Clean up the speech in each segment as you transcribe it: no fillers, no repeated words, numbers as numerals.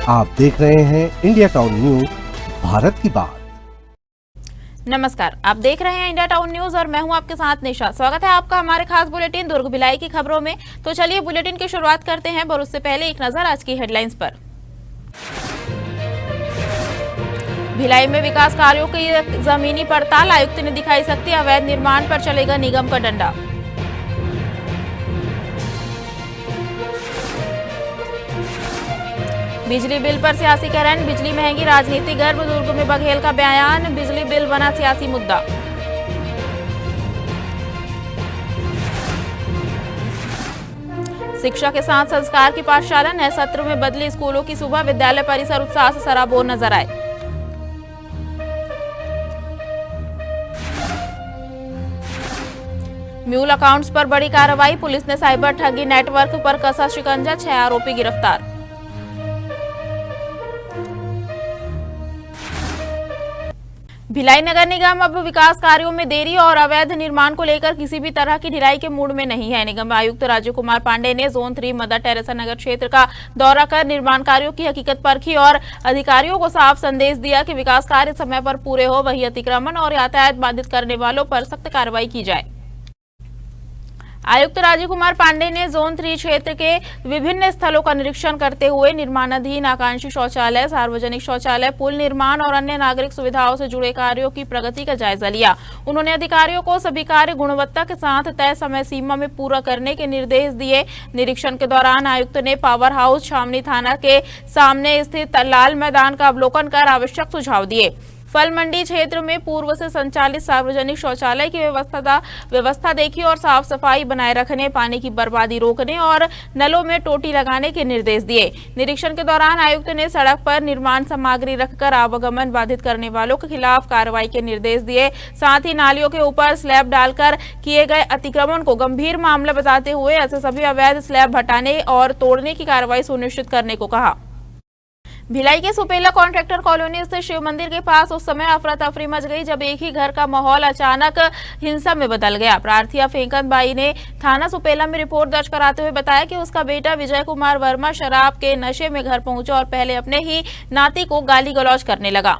आप देख रहे हैं इंडिया टाउन न्यूज, भारत की बात। नमस्कार, आप देख रहे हैं इंडिया टाउन न्यूज और मैं हूं आपके साथ निशा। स्वागत है आपका हमारे खास बुलेटिन दुर्ग भिलाई की खबरों में। तो चलिए बुलेटिन की शुरुआत करते हैं, पर उससे पहले एक नजर आज की हेडलाइंस पर। भिलाई में विकास कार्यों की जमीनी पड़ताल, आयुक्त ने दिखाई सकती, अवैध निर्माण पर चलेगा निगम का डंडा। बिजली बिल पर सियासीकरण, बिजली महंगी राजनीति गर्म, दुर्ग में बघेल का बयान, बिजली बिल बना सियासी मुद्दा। शिक्षा के साथ संस्कार की पाठशाला, नए सत्र में बदली स्कूलों की सुबह, विद्यालय परिसर उत्साह से सराबोर नजर आए। म्यूल अकाउंट्स पर बड़ी कार्रवाई, पुलिस ने साइबर ठगी नेटवर्क पर कसा शिकंजा, 6 आरोपी गिरफ्तार। भिलाई नगर निगम अब विकास कार्यों में देरी और अवैध निर्माण को लेकर किसी भी तरह की ढिलाई के मूड में नहीं है। निगम आयुक्त राजीव कुमार पांडे ने जोन 3 मदर टेरेसा नगर क्षेत्र का दौरा कर निर्माण कार्यों की हकीकत परखी और अधिकारियों को साफ संदेश दिया कि विकास कार्य समय पर पूरे हो, वही अतिक्रमण और यातायात बाधित करने वालों पर सख्त कार्रवाई की जाए। आयुक्त राजीव कुमार पांडे ने जोन 3 क्षेत्र के विभिन्न स्थलों का निरीक्षण करते हुए निर्माणाधीन आकांक्षी शौचालय, सार्वजनिक शौचालय, पुल निर्माण और अन्य नागरिक सुविधाओं से जुड़े कार्यों की प्रगति का जायजा लिया। उन्होंने अधिकारियों को सभी कार्य गुणवत्ता के साथ तय समय सीमा में पूरा करने के निर्देश दिए। निरीक्षण के दौरान आयुक्त ने पावर हाउस छावनी थाना के सामने स्थित लाल मैदान का अवलोकन कर आवश्यक सुझाव दिए। फल मंडी क्षेत्र में पूर्व से संचालित सार्वजनिक शौचालय की व्यवस्था देखी और साफ सफाई बनाए रखने, पानी की बर्बादी रोकने और नलों में टोटी लगाने के निर्देश दिए। निरीक्षण के दौरान आयुक्त ने सड़क पर निर्माण सामग्री रखकर आवागमन बाधित करने वालों के खिलाफ कार्रवाई के निर्देश दिए। साथ ही नालियों के ऊपर स्लैब डालकर किए गए अतिक्रमण को गंभीर मामला बताते हुए ऐसे सभी अवैध स्लैब हटाने और तोड़ने की कार्रवाई सुनिश्चित करने को कहा। भिलाई के सुपेला कॉन्ट्रैक्टर कॉलोनी स्थित शिव मंदिर के पास उस समय अफरा तफरी मच गई जब एक ही घर का माहौल अचानक हिंसा में बदल गया। प्रार्थी फेंकन बाई ने थाना सुपेला में रिपोर्ट दर्ज कराते हुए बताया कि उसका बेटा विजय कुमार वर्मा शराब के नशे में घर पहुंचा और पहले अपने ही नाती को गाली गलौज करने लगा।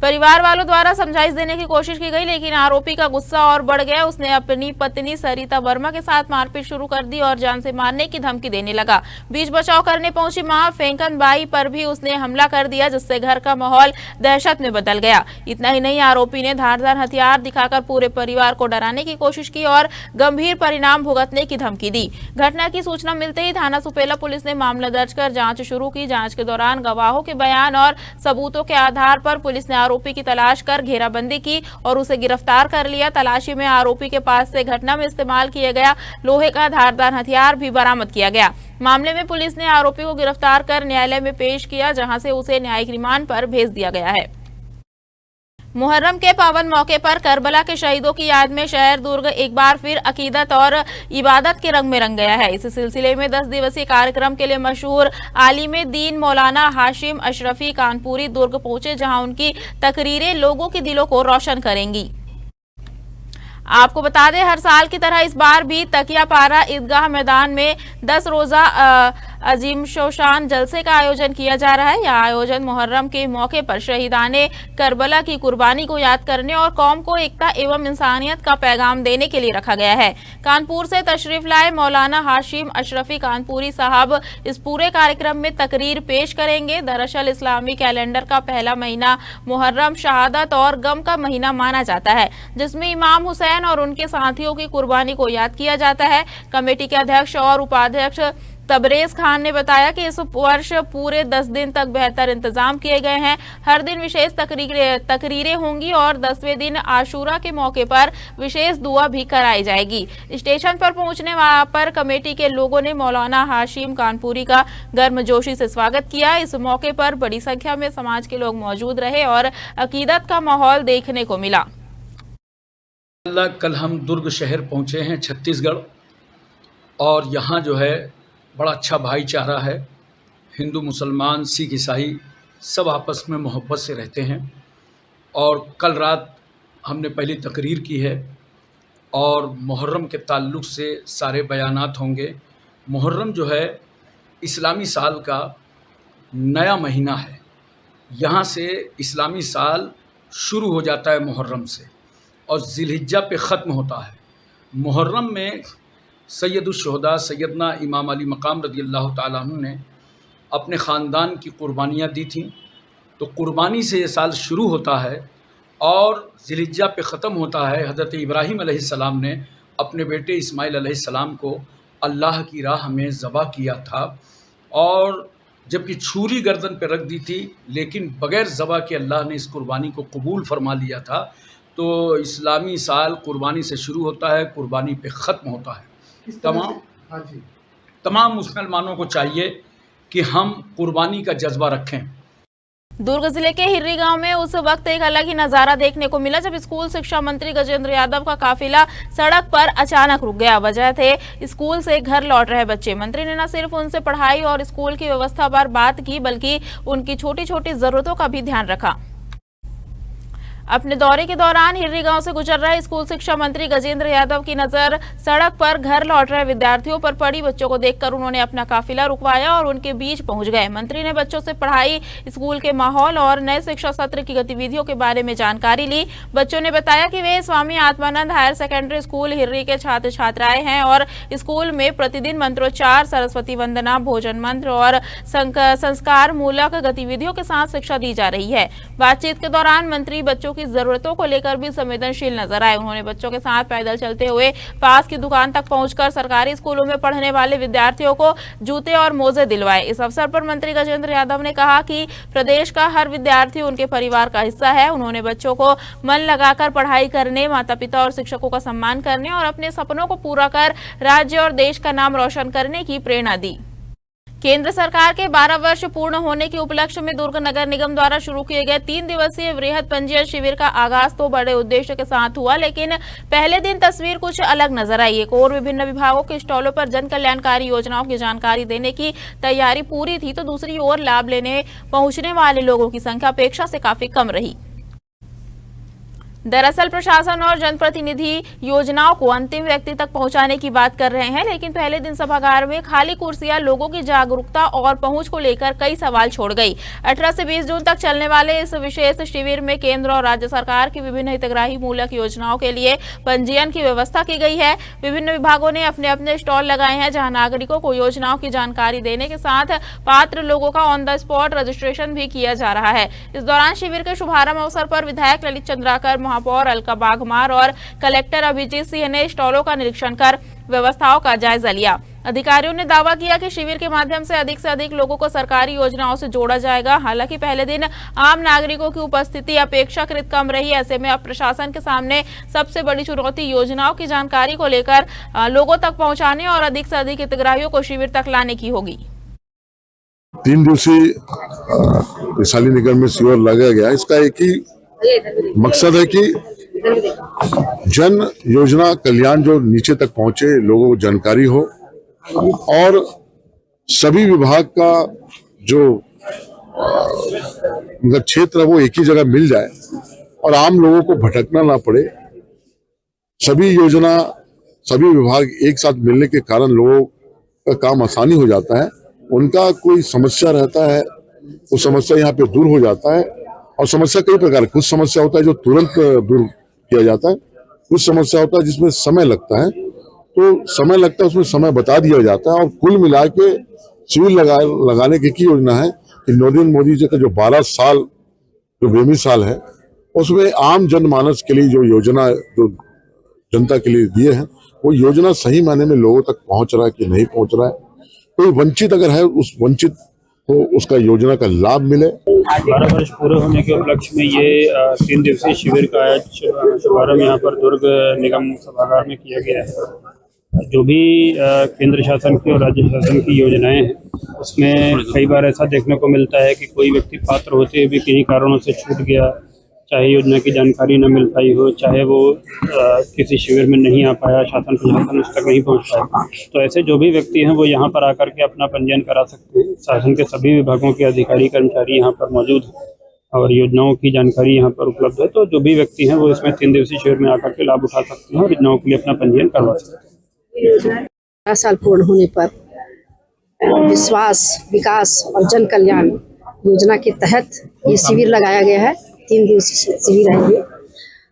परिवार वालों द्वारा समझाइश देने की कोशिश की गई, लेकिन आरोपी का गुस्सा और बढ़ गया। उसने अपनी पत्नी सरिता वर्मा के साथ मारपीट शुरू कर दी और जान से मारने की धमकी देने लगा। बीच बचाव करने पहुंची मां फेंकन बाई पर भी उसने हमला कर दिया, जिससे घर का माहौल दहशत में बदल गया। इतना ही नहीं, आरोपी ने धारदार हथियार दिखाकर पूरे परिवार को डराने की कोशिश की और गंभीर परिणाम भुगतने की धमकी दी। घटना की सूचना मिलते ही थाना सुपेला पुलिस ने मामला दर्ज कर जांच शुरू की। जांच के दौरान गवाहों के बयान और सबूतों के आधार पर पुलिस ने आरोपी की तलाश कर घेराबंदी की और उसे गिरफ्तार कर लिया। तलाशी में आरोपी के पास से घटना में इस्तेमाल किया गया लोहे का धारदार हथियार भी बरामद किया गया। मामले में पुलिस ने आरोपी को गिरफ्तार कर न्यायालय में पेश किया, जहां से उसे न्यायिक रिमांड पर भेज दिया गया है। मुहर्रम के पावन मौके पर करबला के शहीदों की याद में शहर दुर्ग एक बार फिर अकीदत और इबादत के रंग में रंग गया है। इस सिलसिले में 10 दिवसीय कार्यक्रम के लिए मशहूर आलिम दीन मौलाना हाशिम अशरफी कानपुरी दुर्ग पहुंचे, जहां उनकी तकरीरें लोगों के दिलों को रोशन करेंगी। आपको बता दें, हर साल की तरह इस बार भी तकियापारा ईदगाह मैदान में 10 रोजा अजीम शोशान जलसे का आयोजन किया जा रहा है। यह आयोजन मुहर्रम के मौके पर शहीदाने करबला की कुर्बानी को याद करने और कौम को एकता एवं इंसानियत का पैगाम देने के लिए रखा गया है। कानपुर से तशरीफ लाए मौलाना हाशिम अशरफी कानपुरी साहब इस पूरे कार्यक्रम में तकरीर पेश करेंगे। दरअसल इस्लामी कैलेंडर का पहला महीना मुहर्रम शहादत और गम का महीना माना जाता है, जिसमें इमाम हुसैन और उनके साथियों की कुर्बानी को याद किया जाता है। कमेटी के अध्यक्ष और उपाध्यक्ष तबरेज खान ने बताया कि इस वर्ष पूरे 10 दिन तक बेहतर इंतजाम किए गए हैं। हर दिन विशेष तकरीरें होंगी और 10वें दिन आशूरा के मौके पर विशेष दुआ भी कराई जाएगी। स्टेशन पर पहुंचने पर कमेटी के लोगों ने मौलाना हाशिम कानपुरी का गर्मजोशी से स्वागत किया। इस मौके पर बड़ी संख्या में समाज के लोग मौजूद रहे और अकीदत का माहौल देखने को मिला। कल हम दुर्ग शहर पहुंचे हैं छत्तीसगढ़, और यहाँ जो है बड़ा अच्छा भाईचारा है। हिंदू मुसलमान सिख ईसाई सब आपस में मोहब्बत से रहते हैं। और कल रात हमने पहली तकरीर की है और मुहर्रम के ताल्लुक़ से सारे बयानात होंगे। मुहर्रम जो है इस्लामी साल का नया महीना है। यहाँ से इस्लामी साल शुरू हो जाता है मुहर्रम से और ज़िलहिज्जा पे ख़त्म होता है। मुहर्रम में सैयदुश्शुहदा सैयदना इमाम अली मकाम रज़ियल्लाहु ताला अन्हु ने अपने ख़ानदान की कुर्बानियाँ दी थीं, तो कुर्बानी से ये साल शुरू होता है और ज़िलहिज्जा पे ख़त्म होता है। हज़रत इब्राहीम अलैहिस्सलाम ने अपने बेटे इस्माइल अलैहिस्सलाम को अल्लाह की राह में ज़बह किया था, और जबकि छुरी गर्दन पे रख दी थी, लेकिन बग़ैर ज़बह के अल्लाह ने इस कुर्बानी को कबूल फरमा लिया था। तो इस्लामी साल कुर्बानी से शुरू होता है, कुर्बानी पे ख़त्म होता है। तमाम मुसलमानों को चाहिए कि हम कुर्बानी का जज्बा रखें। दुर्ग जिले के हिर्री गांव में उस वक्त एक अलग ही नजारा देखने को मिला जब स्कूल शिक्षा मंत्री गजेंद्र यादव का काफिला सड़क पर अचानक रुक गया। वजह थे स्कूल से घर लौट रहे बच्चे। मंत्री ने न सिर्फ उनसे पढ़ाई और स्कूल की व्यवस्था पर बात की, बल्कि उनकी छोटी छोटी जरूरतों का भी ध्यान रखा। अपने दौरे के दौरान हिर्री गांव से गुजर रहे स्कूल शिक्षा मंत्री गजेंद्र यादव की नजर सड़क पर घर लौट रहे विद्यार्थियों पर पड़ी। बच्चों को देखकर उन्होंने अपना काफिला रुकवाया और उनके बीच पहुंच गए। मंत्री ने बच्चों से पढ़ाई, स्कूल के माहौल और नए शिक्षा सत्र की गतिविधियों के बारे में जानकारी ली। बच्चों ने बताया कि वे Swami Atmanand higher secondary school Hirri के छात्र छात्राएं हैं और स्कूल में प्रतिदिन मंत्रोच्चार, सरस्वती वंदना, भोजन मंत्र और संस्कार मूलक गतिविधियों के साथ शिक्षा दी जा रही है। बातचीत के दौरान मंत्री बच्चों की जरूरतों को लेकर भी संवेदनशील नजर आए। उन्होंने बच्चों के साथ पैदल चलते हुए पास की दुकान तक पहुंचकर सरकारी स्कूलों में पढ़ने वाले विद्यार्थियों को जूते और मोजे दिलवाए। इस अवसर पर मंत्री गजेंद्र यादव ने कहा कि प्रदेश का हर विद्यार्थी उनके परिवार का हिस्सा है। उन्होंने बच्चों को मन लगाकर पढ़ाई करने, माता पिता और शिक्षकों का सम्मान करने और अपने सपनों को पूरा कर राज्य और देश का नाम रोशन करने की प्रेरणा दी। केंद्र सरकार के 12 वर्ष पूर्ण होने के उपलक्ष्य में दुर्ग नगर निगम द्वारा शुरू किए गए 3 दिवसीय वृहद पंजीयन शिविर का आगाज तो बड़े उद्देश्य के साथ हुआ, लेकिन पहले दिन तस्वीर कुछ अलग नजर आई। एक और विभिन्न विभागों के स्टॉलों पर जन कल्याणकारी योजनाओं की जानकारी देने की तैयारी पूरी थी, तो दूसरी ओर लाभ लेने पहुंचने वाले लोगों की संख्या अपेक्षा से काफी कम रही। दरअसल प्रशासन और जनप्रतिनिधि योजनाओं को अंतिम व्यक्ति तक पहुंचाने की बात कर रहे हैं, लेकिन पहले दिन सभागार में खाली कुर्सियां लोगों की जागरूकता और पहुंच को लेकर कई सवाल छोड़ गई। 18 से 20 जून तक चलने वाले इस विशेष शिविर में केंद्र और राज्य सरकार की विभिन्न हितग्राही मूलक योजनाओं के लिए पंजीयन की व्यवस्था की गई है। विभिन्न विभागों ने अपने अपने स्टॉल लगाए हैं, जहाँ नागरिकों को योजनाओं की जानकारी देने के साथ पात्र लोगों का ऑन द स्पॉट रजिस्ट्रेशन भी किया जा रहा है। इस दौरान शिविर के शुभारंभ अवसर पर विधायक ललित चंद्राकर, महापौर अलका बाघमार और कलेक्टर अभिजीत सिंह ने स्टॉलों का निरीक्षण कर व्यवस्थाओं का जायजा लिया। अधिकारियों ने दावा किया कि शिविर के माध्यम से अधिक लोगों को सरकारी योजनाओं से जोड़ा जाएगा। हालांकि पहले दिन आम नागरिकों की उपस्थिति अपेक्षाकृत कम रही। ऐसे में अब प्रशासन के सामने सबसे बड़ी चुनौती योजनाओं की जानकारी को लेकर लोगों तक पहुंचाने और अधिक से अधिक हितग्राहियों को शिविर तक लाने की होगी। 3 दिवसीय वैशाली निगम में शिविर लगाया गया। इसका एक ही मकसद है कि जन योजना कल्याण जो नीचे तक पहुंचे, लोगों को जानकारी हो और सभी विभाग का जो मतलब क्षेत्र है वो एक ही जगह मिल जाए और आम लोगों को भटकना ना पड़े। सभी योजना, सभी विभाग एक साथ मिलने के कारण लोगों का काम आसानी हो जाता है। उनका कोई समस्या रहता है, वो समस्या यहाँ पे दूर हो जाता है। और समस्या कई प्रकार, कुछ समस्या होता है जो तुरंत दूर किया जाता है, कुछ समस्या होता है जिसमें समय लगता है, तो समय लगता है उसमें समय बता दिया जाता है। और कुल मिला के शिविर लगाने की योजना है कि नरेंद्र मोदी जी का जो 12 साल जो बेमी साल है, उसमें आम जनमानस के लिए जो योजना जो जनता के लिए दिए हैं, वो योजना सही मायने में लोगों तक पहुंच रहा है कि नहीं पहुंच रहा है। कोई वंचित अगर है, उस वंचित को उसका योजना का लाभ मिले। 12 वर्ष पूरे होने के उपलक्ष्य में ये 3 दिवसीय शिविर का शुभारंभ यहाँ पर दुर्ग निगम सभागार में किया गया है। जो भी केंद्र शासन की और राज्य शासन की योजनाएं हैं, उसमें कई बार ऐसा देखने को मिलता है कि कोई व्यक्ति पात्र होते हुए भी किन्हीं कारणों से छूट गया, चाहे योजना की जानकारी न मिल पाई हो, चाहे वो किसी शिविर में नहीं आ पाया, शासन प्रशासन उस तक नहीं पहुंच पाया। तो ऐसे जो भी व्यक्ति हैं वो यहाँ पर आकर के अपना पंजीयन करा सकते हैं। शासन के सभी विभागों के अधिकारी कर्मचारी यहाँ पर मौजूद हैं और योजनाओं की जानकारी यहाँ पर उपलब्ध है। तो जो भी व्यक्ति हैं वो इसमें 3 दिवसीय शिविर में आकर के लाभ उठा सकते हैं और योजनाओं के लिए अपना पंजीयन करवा सकते हैं। 12 साल पूर्ण होने पर विश्वास, विकास और जन कल्याण योजना के तहत ये शिविर लगाया गया है। 3 दिवसीय शिविर है ये,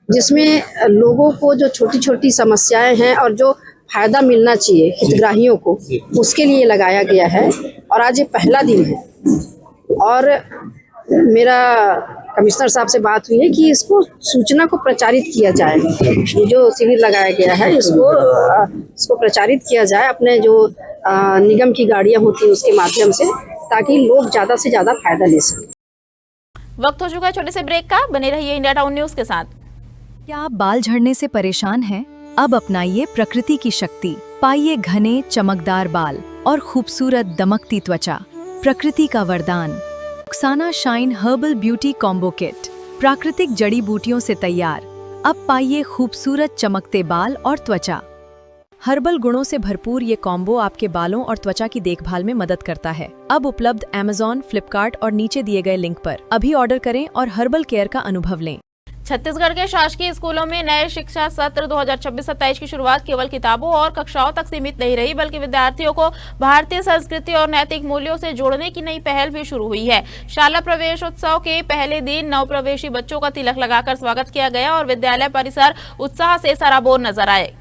जिसमें लोगों को जो छोटी छोटी समस्याएं हैं और जो फायदा मिलना चाहिए हितग्राहियों को, उसके लिए लगाया गया है। और आज ये पहला दिन है और मेरा कमिश्नर साहब से बात हुई है कि इसको सूचना को प्रचारित किया जाए। जो शिविर लगाया गया है इसको प्रचारित किया जाए अपने जो निगम की गाड़ियां होती हैं उसके माध्यम से, ताकि लोग ज़्यादा से ज़्यादा फायदा ले सकें। वक्त हो चुका है छोटे से ब्रेक का। बने रहिए इंडिया टाउन न्यूज के साथ। क्या आप बाल झड़ने से परेशान हैं? अब अपनाइए प्रकृति की शक्ति, पाइए घने चमकदार बाल और खूबसूरत दमकती त्वचा। प्रकृति का वरदान Rukhsana shine herbal beauty combo kit, प्राकृतिक जड़ी बूटियों से तैयार। अब पाइए खूबसूरत चमकते बाल और त्वचा। हर्बल गुणों से भरपूर ये कॉम्बो आपके बालों और त्वचा की देखभाल में मदद करता है। अब उपलब्ध Amazon, फ्लिपकार्ट और नीचे दिए गए लिंक पर अभी ऑर्डर करें और हर्बल केयर का अनुभव लें। छत्तीसगढ़ के शासकीय स्कूलों में नए शिक्षा सत्र 2026-27 की शुरुआत केवल किताबों और कक्षाओं तक सीमित नहीं रही, बल्कि विद्यार्थियों को भारतीय संस्कृति और नैतिक मूल्यों से जोड़ने की नई पहल भी शुरू हुई है। शाला प्रवेशोत्सव के पहले दिन नवप्रवेशी बच्चों का तिलक लगाकर स्वागत किया गया और विद्यालय परिसर उत्साह से सराबोर नजर आए।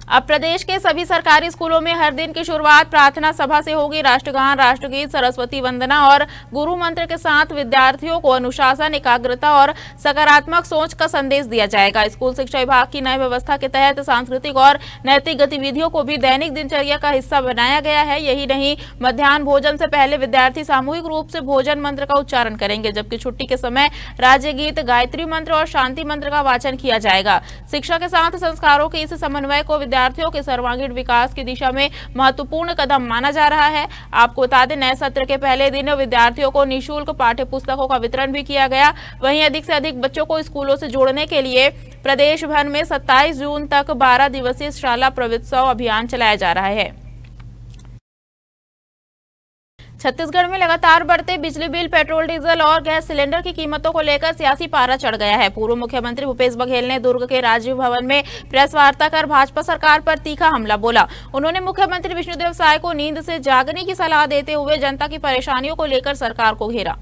अब प्रदेश के सभी सरकारी स्कूलों में हर दिन की शुरुआत प्रार्थना सभा से होगी। राष्ट्रगान, राष्ट्रगीत, सरस्वती वंदना और गुरु मंत्र के साथ विद्यार्थियों को अनुशासन, एकाग्रता और सकारात्मक सोच का संदेश दिया जाएगा। स्कूल शिक्षा विभाग की नई व्यवस्था के तहत सांस्कृतिक और नैतिक गतिविधियों को भी दैनिक दिनचर्या का हिस्सा बनाया गया है। यही नहीं, मध्याह्न भोजन से पहले विद्यार्थी सामूहिक रूप से भोजन मंत्र का उच्चारण करेंगे, जबकि छुट्टी के समय राज्य गीत, गायत्री मंत्र और शांति मंत्र का वाचन किया जाएगा। शिक्षा के साथ संस्कारों के इस समन्वय को विद्यार्थियों के सर्वांगीण विकास की दिशा में महत्वपूर्ण कदम माना जा रहा है। आपको बता दें, नए सत्र के पहले दिन विद्यार्थियों को निःशुल्क पाठ्य पुस्तकों का वितरण भी किया गया। वहीं अधिक से अधिक बच्चों को स्कूलों से जोड़ने के लिए प्रदेश भर में 27 जून तक 12 दिवसीय शाला प्रवेशोत्सव अभियान चलाया जा रहा है। छत्तीसगढ़ में लगातार बढ़ते बिजली बिल, पेट्रोल, डीजल और गैस सिलेंडर की कीमतों को लेकर सियासी पारा चढ़ गया है। पूर्व मुख्यमंत्री भूपेश बघेल ने दुर्ग के राजीव भवन में प्रेस वार्ता कर भाजपा सरकार पर तीखा हमला बोला। उन्होंने मुख्यमंत्री विष्णुदेव साय को नींद से जागने की सलाह देते हुए जनता की परेशानियों को लेकर सरकार को घेरा।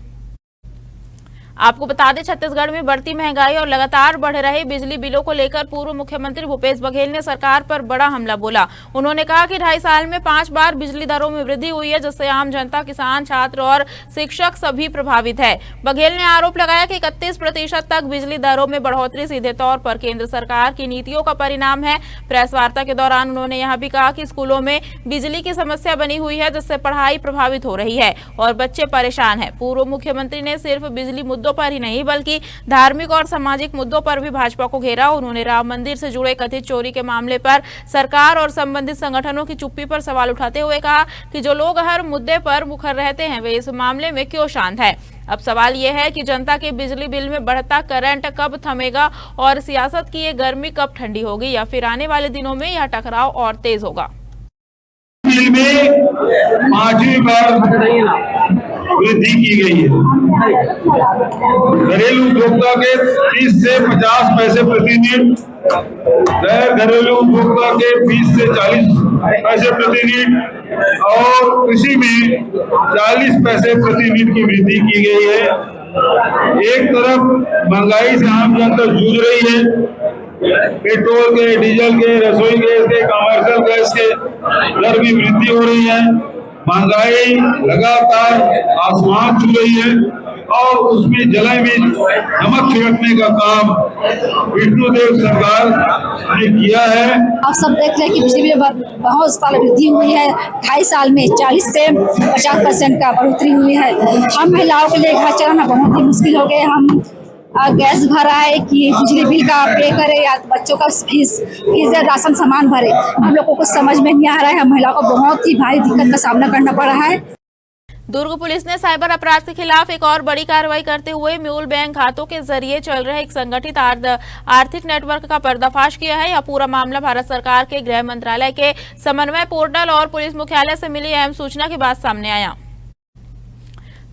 आपको बता दें, छत्तीसगढ़ में बढ़ती महंगाई और लगातार बढ़ रहे बिजली बिलों को लेकर पूर्व मुख्यमंत्री भूपेश बघेल ने सरकार पर बड़ा हमला बोला। उन्होंने कहा कि 2.5 साल में 5 बार बिजली दरों में वृद्धि हुई है, जिससे आम जनता, किसान, छात्र और शिक्षक सभी प्रभावित है। बघेल ने आरोप लगाया कि 31% तक बिजली दरों में बढ़ोतरी सीधे तौर पर केंद्र सरकार की नीतियों का परिणाम है। प्रेस वार्ता के दौरान उन्होंने यह भी कहा कि स्कूलों में बिजली की समस्या बनी हुई है, जिससे पढ़ाई प्रभावित हो रही है और बच्चे परेशान है। पूर्व मुख्यमंत्री ने सिर्फ बिजली मुद्दों पर ही नहीं, बल्कि धार्मिक और सामाजिक मुद्दों पर भी भाजपा को घेरा। उन्होंने राम मंदिर से जुड़े कथित चोरी के मामले पर सरकार और संबंधित संगठनों की चुप्पी पर सवाल उठाते हुए कहा कि जो लोग हर मुद्दे पर मुखर रहते हैं, वे इस मामले में क्यों शांत हैं। अब सवाल यह है कि जनता के बिजली बिल में बढ़ता करंट कब थमेगा और सियासत की ये गर्मी कब ठंडी होगी, या फिर आने वाले दिनों में यह टकराव और तेज होगा। बिल में 5वीं बार वृद्धि की गई है। घरेलू उपभोक्ता के 30 से 50 पैसे प्रति यूनिट, गैर घरेलू उपभोक्ता के 20 से 40 पैसे प्रति यूनिट और कृषि में 40 पैसे प्रति यूनिट की वृद्धि की गई है। एक तरफ महंगाई से आम जनता जूझ रही है, पेट्रोल के, डीजल के, रसोई गैस के, कमर्शियल गैस के दर में वृद्धि हो रही है। महंगाई लगातार आसमान छू रही है और उसमें जलाई में नमक छिड़कने का काम विष्णुदेव सरकार ने किया है। आप सब देख रहे हैं कि पिछले बहुत साल वृद्धि हुई है। 2.5 साल में 40 से 50% का बढ़ोतरी हुई है। हम महिलाओं के लिए घर चलाना बहुत ही मुश्किल हो गया। हम गैस भराए कि बिजली बिल का पे करे या बच्चों का फीस या राशन सामान भरे, हम लोगों को समझ में नहीं आ रहा है। हम महिलाओं को बहुत ही भारी दिक्कत का सामना करना पड़ रहा है। दुर्ग पुलिस ने साइबर अपराध के खिलाफ एक और बड़ी कार्रवाई करते हुए म्यूल बैंक खातों के जरिए चल रहे एक संगठित आर्थिक नेटवर्क का पर्दाफाश किया है। यह पूरा मामला भारत सरकार के गृह मंत्रालय के समन्वय पोर्टल और पुलिस मुख्यालय से मिली अहम सूचना के बाद सामने आया।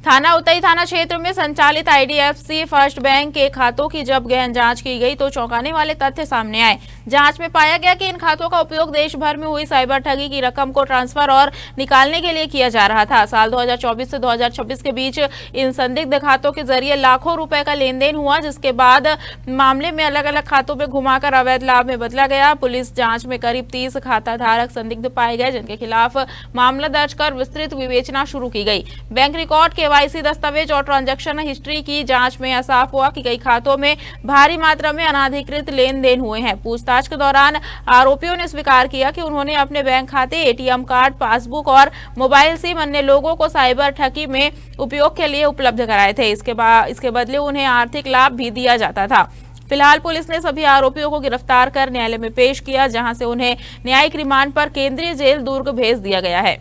थाना उतई थाना क्षेत्र में संचालित IDFC फर्स्ट बैंक के खातों की जब गहन जांच की गई तो चौंकाने वाले तथ्य सामने आए। जांच में पाया गया कि इन खातों का उपयोग देश भर में हुई साइबर ठगी की रकम को ट्रांसफर और निकालने के लिए किया जा रहा था। साल 2024 से 2026 के बीच इन संदिग्ध खातों के जरिए लाखों रुपए का लेन देन हुआ, जिसके बाद मामले में अलग अलग खातों में घुमाकर अवैध लाभ में बदला गया। पुलिस जांच में करीब 30 खाता धारक संदिग्ध पाए गए, जिनके खिलाफ मामला दर्ज कर विस्तृत विवेचना शुरू की गई। बैंक रिकॉर्ड, KYC दस्तावेज और ट्रांजैक्शन हिस्ट्री की जांच में साफ हुआ कि कई खातों में भारी मात्रा में अनाधिकृत लेन देन हुए हैं। पूछताछ के दौरान आरोपियों ने स्वीकार किया कि उन्होंने अपने बैंक खाते, ATM कार्ड, पासबुक और मोबाइल सिम अन्य लोगों को साइबर ठगी में उपयोग के लिए उपलब्ध कराए थे। इसके बदले उन्हें आर्थिक लाभ भी दिया जाता था। फिलहाल पुलिस ने सभी आरोपियों को गिरफ्तार कर न्यायालय में पेश किया, जहां से उन्हें न्यायिक रिमांड पर केंद्रीय जेल दुर्ग भेज दिया गया है।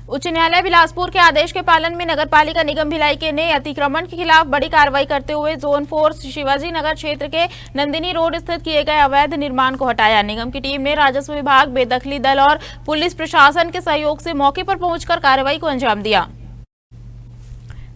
उच्च न्यायालय बिलासपुर के आदेश के पालन में नगरपालिका निगम भिलाई ने अतिक्रमण के खिलाफ बड़ी कार्रवाई करते हुए जोन 4 शिवाजी नगर क्षेत्र के नंदिनी रोड स्थित किए गए अवैध निर्माण को हटाया। निगम की टीम ने राजस्व विभाग, बेदखली दल और पुलिस प्रशासन के सहयोग से मौके पर पहुंचकर कार्रवाई को अंजाम दिया।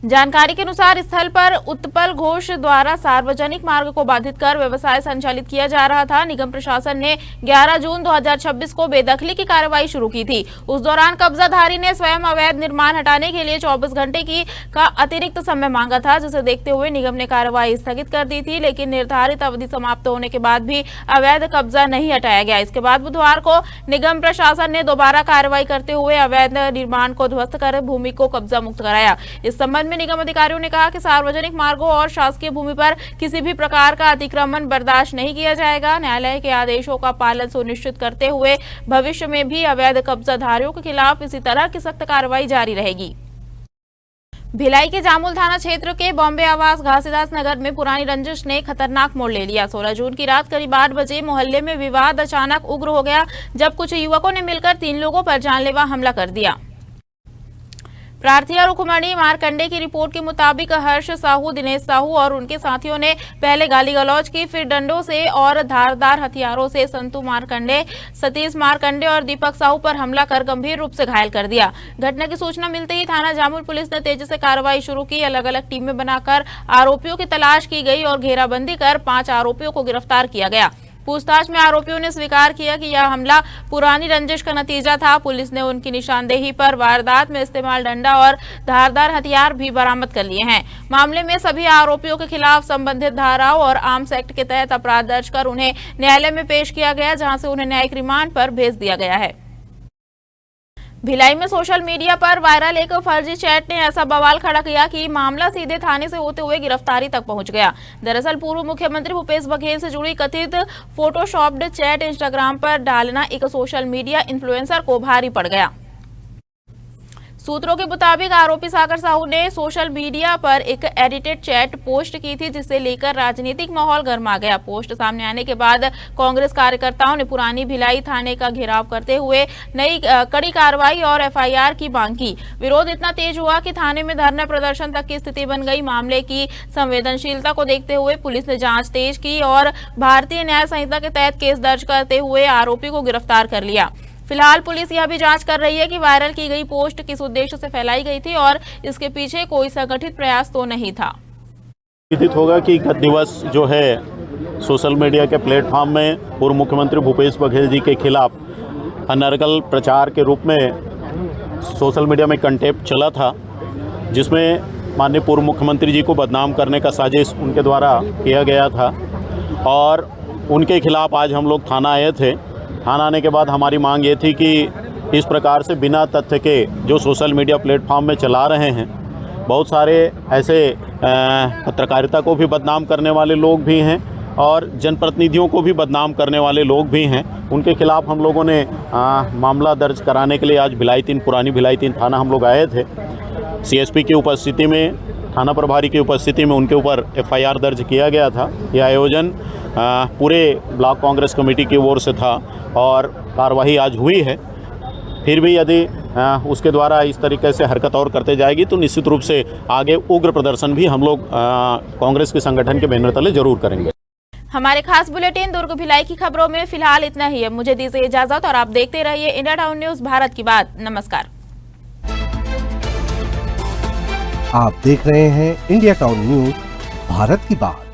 जानकारी के अनुसार स्थल पर उत्पल घोष द्वारा सार्वजनिक मार्ग को बाधित कर व्यवसाय संचालित किया जा रहा था। निगम प्रशासन ने 11 जून 2026 को बेदखली की कार्रवाई शुरू की थी। उस दौरान कब्जाधारी ने स्वयं अवैध निर्माण हटाने के लिए 24 घंटे का अतिरिक्त समय मांगा था, जिसे देखते हुए निगम ने कार्रवाई स्थगित कर दी थी, लेकिन निर्धारित अवधि समाप्त होने के बाद भी अवैध कब्जा नहीं हटाया गया। इसके बाद बुधवार को निगम प्रशासन ने दोबारा कार्रवाई करते हुए अवैध निर्माण को ध्वस्त कर भूमि को कब्जा मुक्त कराया। इस संबंध में निगम अधिकारियों ने कहा कि सार्वजनिक मार्गों और शासकीय भूमि पर किसी भी प्रकार का अतिक्रमण बर्दाश्त नहीं किया जाएगा। न्यायालय के आदेशों का पालन सुनिश्चित करते हुए भविष्य में भी अवैध कब्जाधारियों के खिलाफ इसी तरह की सख्त कार्रवाई जारी रहेगी। भिलाई के जामुल थाना क्षेत्र के बॉम्बे आवास घासीदास नगर में पुरानी रंजिश ने खतरनाक मोड़ ले लिया। 16 जून की रात करीब 8 बजे मोहल्ले में विवाद अचानक उग्र हो गया, जब कुछ युवकों ने मिलकर 3 लोगों पर जानलेवा हमला कर दिया। प्रार्थी और रुकमणी मारकंडे की रिपोर्ट के मुताबिक हर्ष साहू, दिनेश साहू और उनके साथियों ने पहले गाली गलौज की, फिर डंडों से और धारदार हथियारों से संतू मारकंडे, सतीश मारकंडे और दीपक साहू पर हमला कर गंभीर रूप से घायल कर दिया। घटना की सूचना मिलते ही थाना जामुल पुलिस ने तेजी से कार्रवाई शुरू की। अलग अलग टीमें बनाकर आरोपियों की तलाश की गई और घेराबंदी कर 5 आरोपियों को गिरफ्तार किया गया। पूछताछ में आरोपियों ने स्वीकार किया कि यह हमला पुरानी रंजिश का नतीजा था। पुलिस ने उनकी निशानदेही पर वारदात में इस्तेमाल डंडा और धारदार हथियार भी बरामद कर लिए हैं। मामले में सभी आरोपियों के खिलाफ संबंधित धाराओं और आर्म्स एक्ट के तहत अपराध दर्ज कर उन्हें न्यायालय में पेश किया गया, जहां से उन्हें न्यायिक रिमांड पर भेज दिया गया है। भिलाई में सोशल मीडिया पर वायरल एक फर्जी चैट ने ऐसा बवाल खड़ा किया कि मामला सीधे थाने से होते हुए गिरफ्तारी तक पहुंच गया। दरअसल पूर्व मुख्यमंत्री भूपेश बघेल से जुड़ी कथित फोटोशॉप्ड चैट इंस्टाग्राम पर डालना एक सोशल मीडिया इन्फ्लुएंसर को भारी पड़ गया। सूत्रों के मुताबिक आरोपी सागर साहू ने सोशल मीडिया पर एक एडिटेड चैट पोस्ट की थी, जिसे लेकर राजनीतिक माहौल गर्मा गया। पोस्ट सामने आने के बाद कांग्रेस कार्यकर्ताओं ने पुरानी भिलाई थाने का घेराव करते हुए नई कड़ी कार्रवाई और FIR की मांग की। विरोध इतना तेज हुआ कि थाने में धरना प्रदर्शन तक की स्थिति बन गई। मामले की संवेदनशीलता को देखते हुए पुलिस ने जांच तेज की और भारतीय न्याय संहिता के तहत केस दर्ज करते हुए आरोपी को गिरफ्तार कर लिया। फिलहाल पुलिस यह भी जांच कर रही है कि वायरल की गई पोस्ट किस उद्देश्य से फैलाई गई थी और इसके पीछे कोई संगठित प्रयास तो नहीं था। विदित होगा कि गत दिवस जो है सोशल मीडिया के प्लेटफॉर्म में पूर्व मुख्यमंत्री भूपेश बघेल जी के खिलाफ अनर्गल प्रचार के रूप में सोशल मीडिया में कंटेंट चला था, जिसमें माननीय पूर्व मुख्यमंत्री जी को बदनाम करने का साजिश उनके द्वारा किया गया था और उनके खिलाफ आज हम लोग थाना आए थे। थाना आने के बाद हमारी मांग ये थी कि इस प्रकार से बिना तथ्य के जो सोशल मीडिया प्लेटफॉर्म में चला रहे हैं, बहुत सारे ऐसे पत्रकारिता को भी बदनाम करने वाले लोग भी हैं और जनप्रतिनिधियों को भी बदनाम करने वाले लोग भी हैं। उनके खिलाफ हम लोगों ने मामला दर्ज कराने के लिए आज भिलाई 3 पुरानी भिलाई 3 थाना हम लोग आए थे। CSP की उपस्थिति में, थाना प्रभारी की उपस्थिति में उनके ऊपर FIR दर्ज किया गया था। यह आयोजन पूरे ब्लॉक कांग्रेस कमेटी की ओर से था और कार्रवाई आज हुई है। फिर भी यदि उसके द्वारा इस तरीके से हरकत और करते जाएगी तो निश्चित रूप से आगे उग्र प्रदर्शन भी हम लोग कांग्रेस के संगठन के बैनर तले जरूर करेंगे। हमारे खास बुलेटिन दुर्ग भिलाई की खबरों में फिलहाल इतना ही है। मुझे दीजिए इजाजत और आप देखते रहिए इंडिया टाउन न्यूज़, भारत की बात। नमस्कार। आप देख रहे हैं इंडिया टाउन न्यूज, भारत की बात।